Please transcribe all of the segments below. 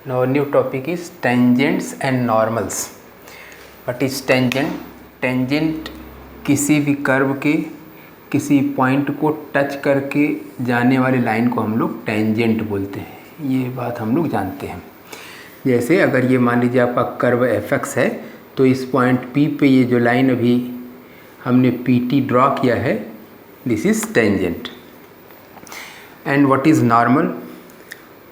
Now new topic is tangents and normals. What is tangent? Tangent किसी भी curve के किसी पॉइंट को टच करके जाने वाली लाइन को हम लोग टेंजेंट बोलते हैं। ये बात हम लोग जानते हैं। जैसे अगर ये मान लीजिए आपका कर्व fx है, तो इस पॉइंट P पे ये जो लाइन अभी हमने PT ड्रॉ किया है, this is tangent. And what is normal?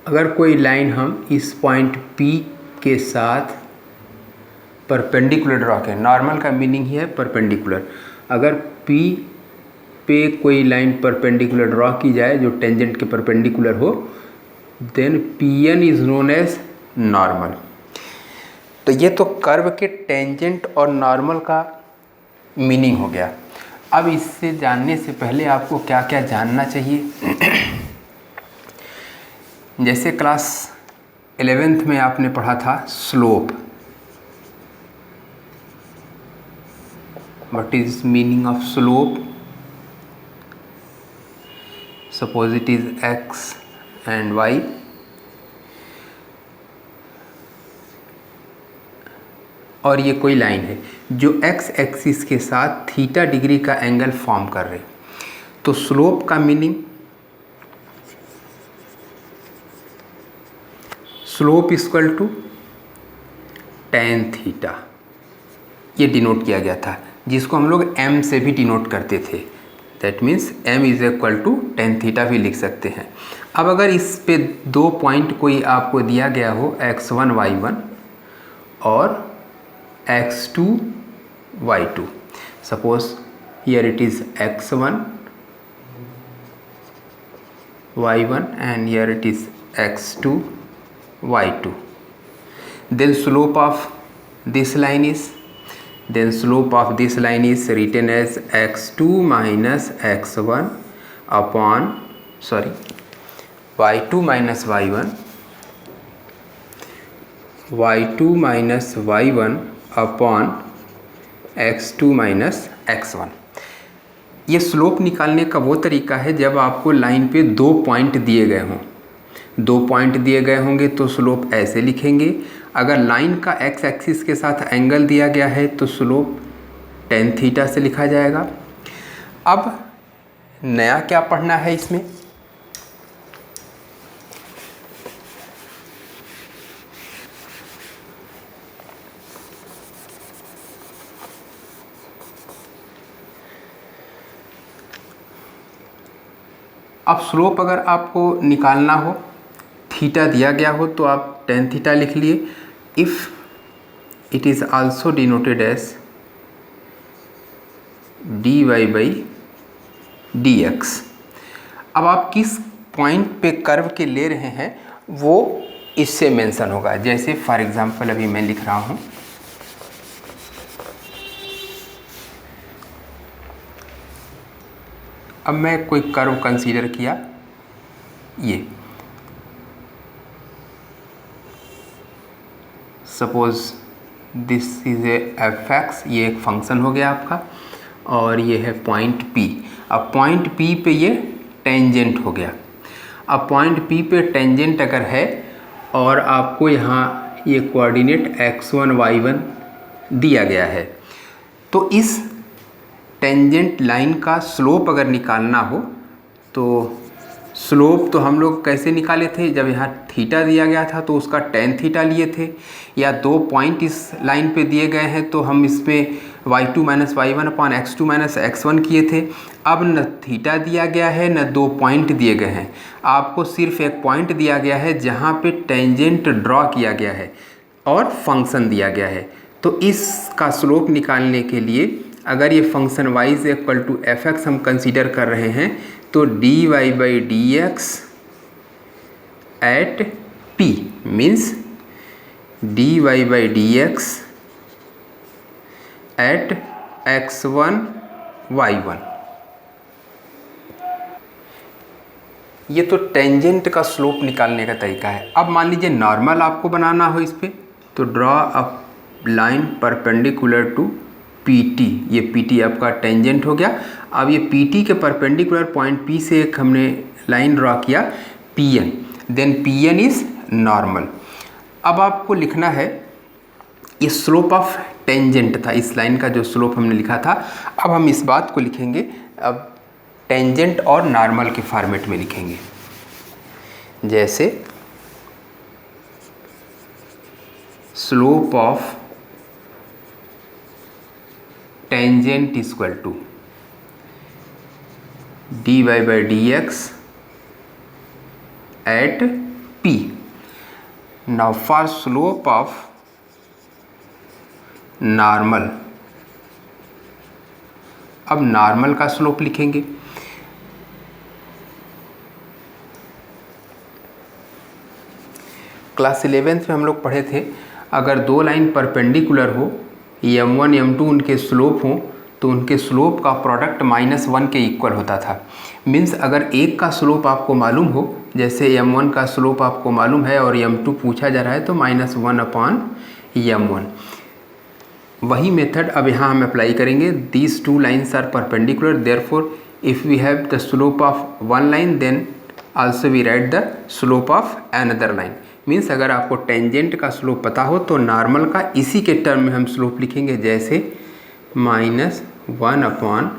अगर कोई लाइन हम इस पॉइंट P के साथ परपेंडिकुलर ड्रॉ करें, नॉर्मल का मीनिंग ही है परपेंडिकुलर। अगर P पे कोई लाइन परपेंडिकुलर ड्रॉ की जाए जो टेंजेंट के परपेंडिकुलर हो, then Pn is known as normal. तो ये तो कर्व के टेंजेंट और नॉर्मल का मीनिंग हो गया। अब इससे जानने से पहले आपको क्या क्या जानना चाहिए। जैसे क्लास 11th में आपने पढ़ा था slope. What is meaning of slope? Suppose it is x and y, और ये कोई लाइन है जो x एक्सिस के साथ थीटा डिग्री का एंगल फॉर्म कर रही। तो स्लोप का meaning, slope equal to tan theta, ये डिनोट किया गया था, जिसको हम लोग m से भी डिनोट करते थे। That means m is equal to tan theta भी लिख सकते हैं। अब अगर इस पे दो पॉइंट कोई आपको दिया गया हो, x1 y1 और x2 y2, suppose here it is x1 y1 and here it is x2 y2, then slope of this line is written as x2 minus x1 upon y2 minus y1 minus y1 upon x2 minus x1। ये slope निकालने का वो तरीका है जब आपको line पे दो पॉइंट दिए गए हों। दो पॉइंट दिए गए होंगे तो स्लोप ऐसे लिखेंगे। अगर लाइन का x एक्सिस के साथ एंगल दिया गया है तो स्लोप tan थीटा से लिखा जाएगा। अब नया क्या पढ़ना है इसमें? अब स्लोप अगर आपको निकालना हो, थीटा दिया गया हो तो आप tan थीटा लिख लिए। If it is also denoted as dy by dx। अब आप किस पॉइंट पे कर्व के ले रहे हैं वो इससे मेंशन होगा। जैसे फॉर एग्जांपल अभी मैं लिख रहा हूँ, अब मैं कोई कर्व कंसीडर किया, ये suppose this is a fx, ये एक फंक्शन हो गया आपका, और ये है पॉइंट P। अब पॉइंट P पे ये टेंजेंट हो गया। अब पॉइंट P पे टेंजेंट अगर है और आपको यहाँ ये कोऑर्डिनेट x1 y1 दिया गया है, तो इस टेंजेंट लाइन का स्लोप अगर निकालना हो तो स्लोप तो हम लोग कैसे निकाले थे? जब यहाँ थीटा दिया गया था तो उसका tan थीटा लिए थे, या दो पॉइंट इस लाइन पे दिए गए हैं तो हम इसमें y2 minus y1 upon x2 minus x1 किए थे। अब न थीटा दिया गया है न दो पॉइंट दिए गए हैं, आपको सिर्फ एक पॉइंट दिया गया है जहाँ पे टेंजेंट ड्रॉ किया गया है और फंक्शन दिया गया है। तो इसका स्लोप निकालने के लिए अगर ये function y is equal to fx हम कंसीडर कर रहे हैं तो dy by dx at P means dy by dx at x1 y1। ये तो टेंजेंट का स्लोप निकालने का तरीका है। अब मान लीजिए नॉर्मल आपको बनाना हो इस पर, तो draw a line perpendicular to PT। ये PT आपका टेंजेंट हो गया। अब ये PT के परपेंडिकुलर पॉइंट P से एक हमने लाइन ड्रॉ किया PN, then PN is normal. अब आपको लिखना है, ये स्लोप ऑफ टेंजेंट था, इस लाइन का जो स्लोप हमने लिखा था। अब हम इस बात को लिखेंगे, अब टेंजेंट और नॉर्मल के फॉर्मेट में लिखेंगे। जैसे slope of tangent equal to dy by dx at p। now for slope of normal, अब नॉर्मल का स्लोप लिखेंगे। क्लास 11th में हम लोग पढ़े थे, अगर दो लाइन परपेंडिकुलर हो, m1 m2 उनके स्लोप हों, तो उनके स्लोप का प्रोडक्ट -1 के इक्वल होता था। मीन्स अगर एक का स्लोप आपको मालूम हो, जैसे m1 का स्लोप आपको मालूम है और m2 पूछा जा रहा है, तो -1/m1। वही मेथड अब यहाँ हम अप्लाई करेंगे। These two lines are perpendicular, therefore if we have the slope of one line then also we write the slope of another line. Means अगर आपको टेंजेंट का स्लोप पता हो तो नॉर्मल का इसी के टर्म में हम स्लोप लिखेंगे, जैसे -1/,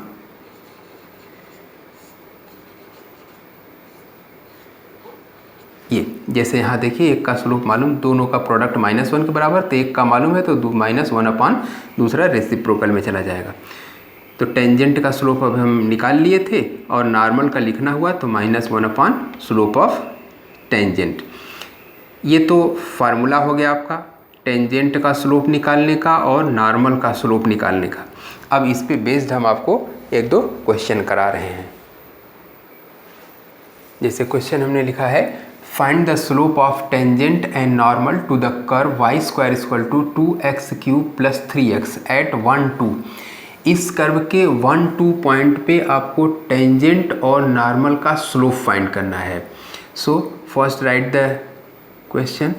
ये जैसे यहाँ देखिए, एक का स्लोप मालूम, दोनों का प्रोडक्ट -1 के बराबर, तो एक का मालूम है तो -1/, दूसरा रेसिप्रोकल में चला जाएगा। तो टेंजेंट का स्लोप अब हम निकाल लिए थे और नॉर्मल का लिखना हुआ, तो -1/ स्लोप ऑफ टेंजेंट। ये तो फार्मूला हो गया आपका टेंजेंट का स्लोप निकालने का और नॉर्मल का स्लोप निकालने का। अब इस पे बेस्ड हम आपको एक दो क्वेश्चन करा रहे हैं। जैसे क्वेश्चन हमने लिखा है, find the slope of tangent and normal to the curve y² = 2x³ + 3x at 1, 2। इस कर्व के 1, 2 पॉइंट पे आपको टेंजेंट और नॉर्मल का स्लोप फाइंड करना है। So first right the question,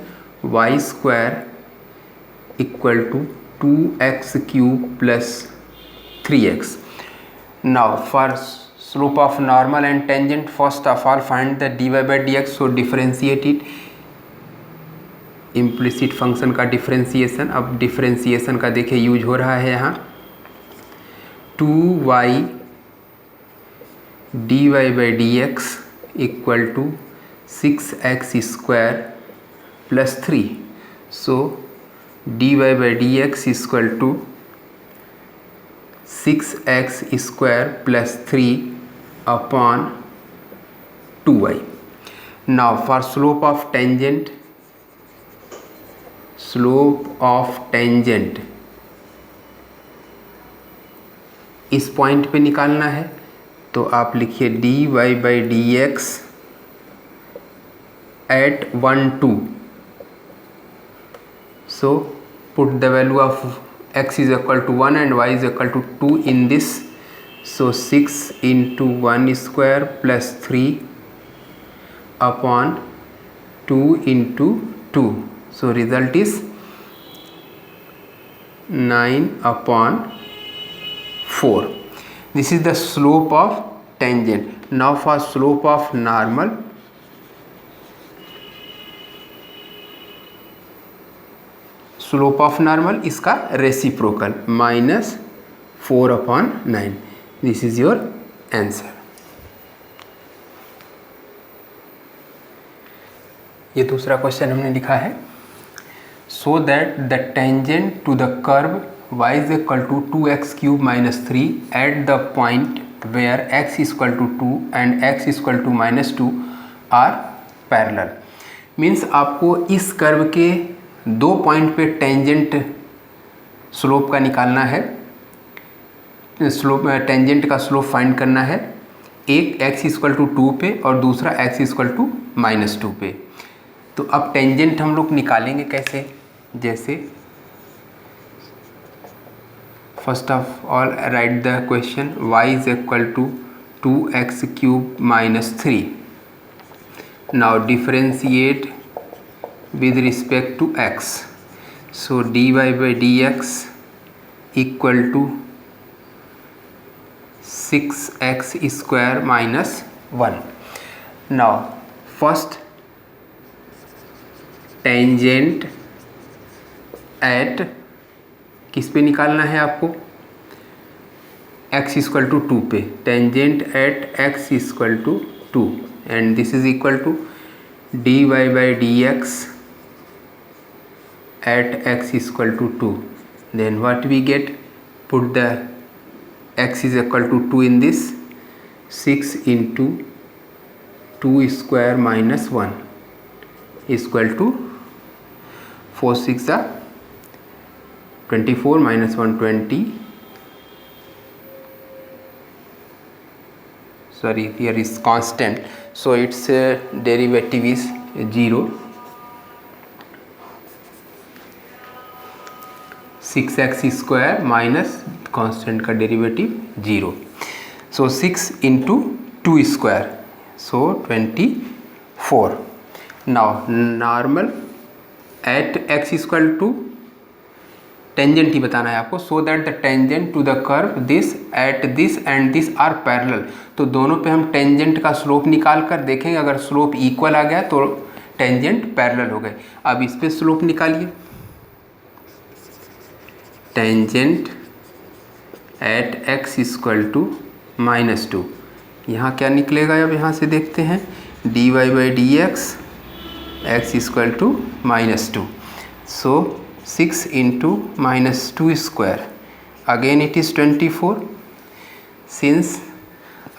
y² = 2x³ + 3x। now for slope of normal and tangent, first of all find the dy by dx, so differentiate it, implicit function का differentiation. अब differentiation का देखिए use हो रहा है यहाँ, 2y dy by dx = 6x² + 3, so dy by dx = 6x² + 3/2y। now for slope of tangent, इस point पे निकालना है, तो आप लिखिए dy by dx at 1, 2। so put the value of x is equal to 1 and y is equal to 2 in this, so 6 × 1² + 3/2 × 2, so result is 9/4। this is the slope of tangent। now for slope of normal, slope of normal इसका reciprocal -4/9। This is your answer. ये दूसरा question हमने लिखा है, so that the tangent to the curve y = 2x³ - 3 at the point where x = 2 and x = -2 are parallel. Means आपको इस curve के दो पॉइंट पे टेंजेंट स्लोप का निकालना है, स्लोप टेंजेंट का स्लोप फाइंड करना है। एक x = 2 पे और दूसरा x = -2 पे। तो अब टेंजेंट हम लोग निकालेंगे कैसे, जैसे first of all right the question, y = 2x³ - 3। Now differentiate with respect to x, so dy by dx = 6x² - 1। now first tangent at किस पे निकालना है आपको, x इक्वल टू 2 पे, tangent at x equal to 2 and this is equal to dy by d x at x equal to 2, then what we get, put the x is equal to 2 in this, 6 into 2 square minus 1 equal to 4 6 are 24 minus 1 20, sorry here is constant, so its derivative is 0, 6x square minus constant का derivative 0, so 6 into 2 square so 24. Now normal at x equal to tangent ही बताना है आपको, so that the tangent to the curve this at this and this are parallel. तो दोनों पे हम tangent का स्लोप निकाल कर देखेंगे, अगर स्लोप इक्वल आ गया तो टेंजेंट पैरेलल हो गए. अब इस पे स्लोप निकालिए, tangent at x equal to -2. यहाँ क्या निकलेगा, अब यहाँ से देखते हैं, dy by d x equal to -2, so 6 into -2 square again it is 24. Since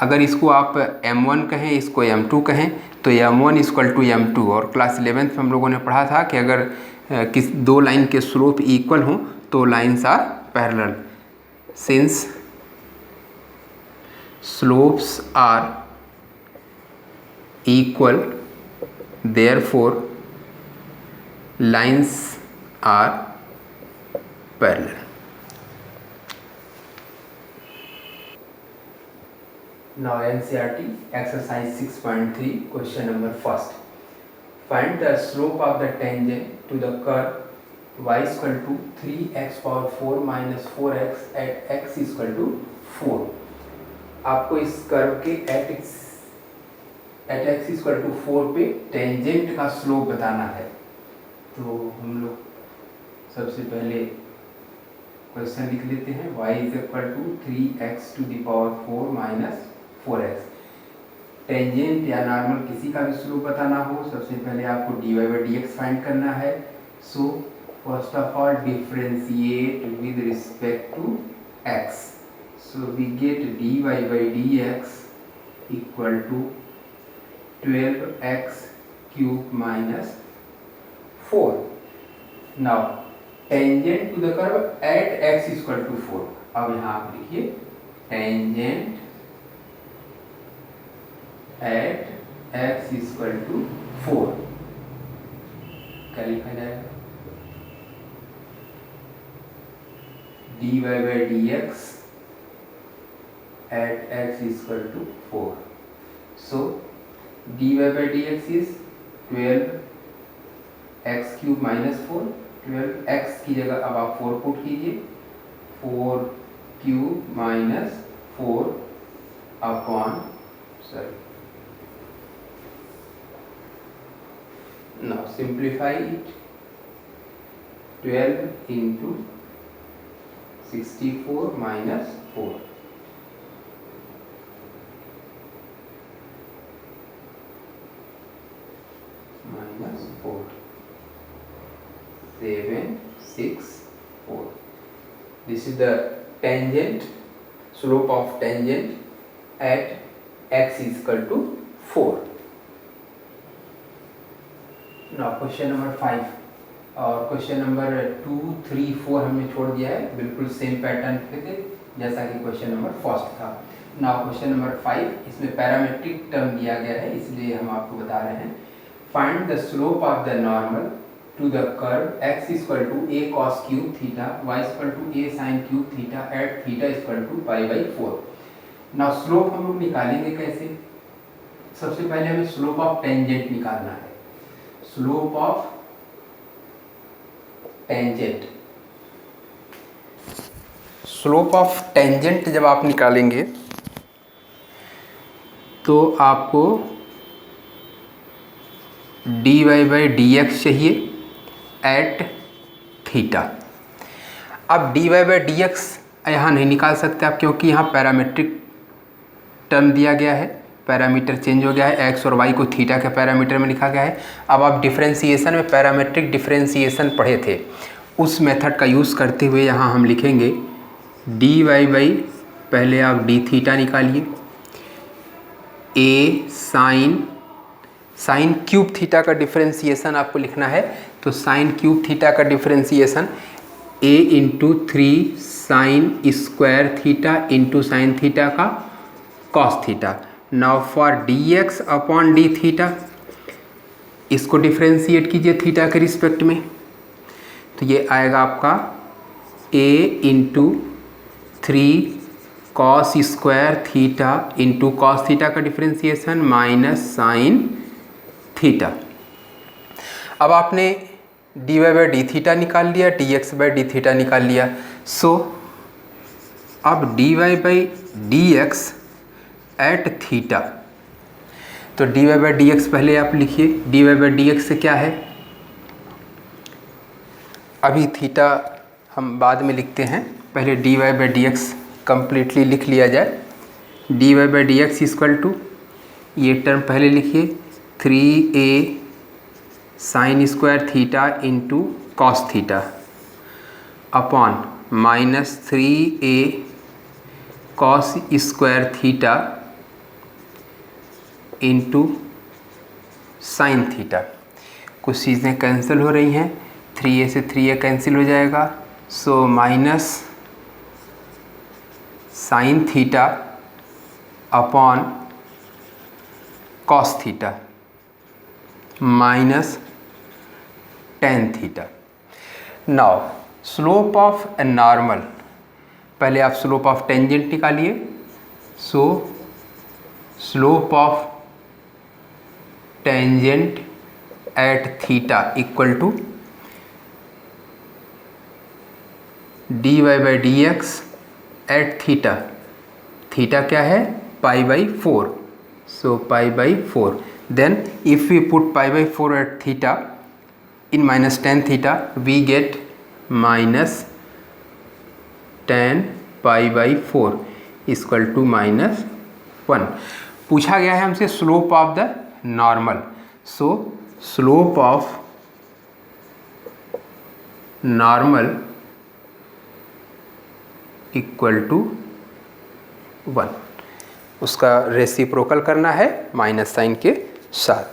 अगर इसको आप m1 कहें, इसको m2 कहें, तो m1 इक्वल टू m2, और क्लास 11th में हम लोगों ने पढ़ा था कि अगर किस दो लाइन के स्लोप इक्वल हों तो lines are parallel. Since slopes are equal therefore lines are parallel. Now NCERT exercise 6.3 question number first. Find the slope of the tangent to the curve y equal to 3x power 4 minus 4x at x equal to 4. आपको इस curve के eight x equal to 4 पे tangent का slope बताना है. तो हम लोग सबसे पहले क्वेश्चन लिख लेते हैं, y is equal to 3x to the power 4 minus 4x. Tangent या नॉर्मल किसी का भी स्लोप बताना हो, सबसे पहले आपको dy by d x find करना है. सो first of all differentiate with respect to x, so we get dy by dx equal to 12x cube minus 4. now tangent to the curve at x equal to 4. अब यहाँ आप लिखिए tangent at x equal to 4. क्या लिखा जाएगा, dy by d x at x equal to 4. So dy by d x is 12x cube minus 4. 12x की जगह अब आप 4 पुट कीजिए, 4 cube minus 4 upon now simplify it, 12 into 64 minus 4 minus 4 7 6 4. This is the tangent, slope of tangent at x is equal to 4. Now question number 5 और question number 2 3 4 हमने छोड़ दिया है, बिल्कुल सेम पैटर्न पे जैसा कि क्वेश्चन नंबर फर्स्ट था. नाउ क्वेश्चन नंबर 5, इसमें पैरामेट्रिक टर्म दिया गया है, इसलिए हम आपको बता रहे हैं. Find the slope of the normal to the curve x equal to a cos cube theta y equal to a sin cube theta at theta equal to pi by 4. Now slope हम लोग निकालेंगे कैसे, सबसे पहले हमें slope of tangent निकालना है. Slope of tangent, slope of tangent जब आप निकालेंगे तो आपको dy बाई डी एक्स चाहिए एट थीटा। अब d y by d x यहाँ नहीं निकाल सकते आप, क्योंकि यहाँ पैरामीट्रिक टर्म दिया गया है, पैरामीटर चेंज हो गया है, एक्स और वाई को थीटा के पैरामीटर में लिखा गया है। अब आप डिफरेंशिएशन में पैरामीट्रिक डिफरेंशिएशन पढ़े थे, उस मेथड का यूज़ करते हुए यहाँ हम लिखेंगे डी वाई बाई, पहले आप डी थीटा निकालिए, ए साइन क्यूब थीटा का डिफरेंशिएशन आपको लिखना है, तो साइन क्यूब थीटा का differentiation a into 3 sine square theta into sine theta का cos theta. Now for d x upon d theta, इसको डिफरेंशिएट कीजिए थीटा के रिस्पेक्ट में, तो ये आएगा आपका a into 3 cos square theta into cos theta का डिफरेंशिएशन माइनस साइन थीटा। अब आपने d y by d theta निकाल लिया, d x by d theta निकाल लिया। सो अब d y by d x at theta, तो d y by d x पहले आप लिखिए, d y by d x से क्या है, अभी थीटा हम बाद में लिखते हैं, पहले d y by d x completely लिख लिया जाए। D y by d x equal to, ये टर्म पहले लिखिए 3a sine square theta into cos theta upon minus 3a cos square theta into sine theta. कुछ चीज़ें कैंसिल हो रही हैं, 3a से 3a कैंसिल हो जाएगा, so minus sine theta upon cos theta minus tan theta. Now slope of a normal, पहले आप स्लोप ऑफ टेंजेंट निकालिए, so slope of tangent at theta equal to d y by d x at theta, theta क्या है pi by 4, so pi by 4, then if we put pi by 4 at theta in minus tan theta, we get minus tan pi by 4 equal to minus 1। पूछा गया है हमसे slope of the normal, so slope of normal equal to 1, उसका reciprocal करना है minus sign के साथ।